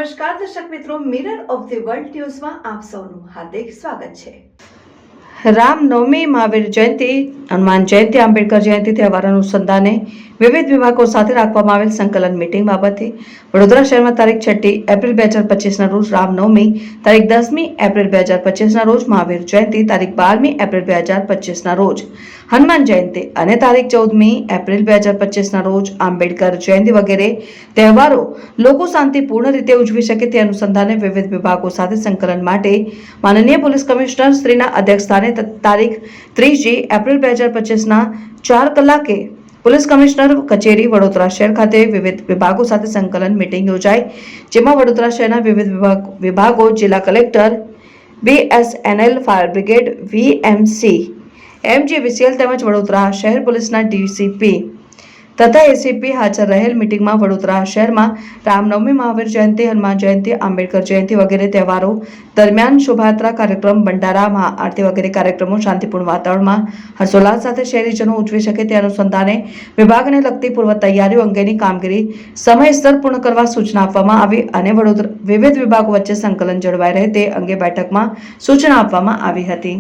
નમસ્કાર દર્શક મિત્રો, મિરર ઓફ ધી વર્લ્ડ ન્યૂઝમાં આપ સૌનું હાર્દિક સ્વાગત છે। રામનવમી, મહાવીર જયંતિ, હનુમાન જયંતિ, આંબેડકર જયંતિ તહેવાર અનુસંધાને વિવિધ વિભાગો સાથે રાખવામાં આવેલ સંકલન મીટિંગ બાબતે વડોદરા શહેરમાં તારીખ 6 એપ્રિલ 2025ના રોજ રામનવમી, તારીખ 10મી એપ્રિલ 2025ના રોજ મહાવીર જયંતિ, તારીખ 12મી એપ્રિલ 2025ના રોજ હનુમાન જયંતિ અને તારીખ 14મી એપ્રિલ 2025ના રોજ આંબેડકર જયંતિ વગેરે તહેવારો લોકો શાંતિપૂર્ણ રીતે ઉજવી શકે તે અનુસંધાને વિવિધ વિભાગો સાથે સંકલન માટે માનનીય પોલીસ કમિશનર શ્રીના અધ્યક્ષસ્થાને તારીખ 30 એપ્રિલ 2025ના 4 કલાકે પોલીસ કમિશનર કચેરી વડોદરા શહેર ખાતે વિવિધ વિભાગો સાથે સંકલન મીટિંગ યોજાઈ, જેમાં વડોદરા શહેરના વિવિધ વિભાગો, જિલ્લા collector, BSNL, fire brigade, VMC, MGVCL તેમજ વડોદરા શહેર પોલીસના DCP તથા ACP હાજર રહેલ મીટિંગમાં વડોદરા શહેરમાં રામનવમી, મહાવીર જયંતિ, હનુમાન જયંતિ, આંબેડકર જયંતિ વગેરે તહેવારો દરમિયાન શોભાયાત્રા કાર્યક્રમ, ભંડારા, મહાઆરતી વગેરે કાર્યક્રમો શાંતિપૂર્ણ વાતાવરણમાં હર્ષોલ્લાસ સાથે શહેરીજનો ઉજવી શકે તે અનુસંધાને વિભાગને લગતી પૂર્વ તૈયારીઓ અંગેની કામગીરી સમયસર પૂર્ણ કરવા સૂચના આપવામાં આવી અને વિવિધ વિભાગો વચ્ચે સંકલન જળવાઈ રહે તે અંગે બેઠકમાં સૂચના આપવામાં આવી હતી।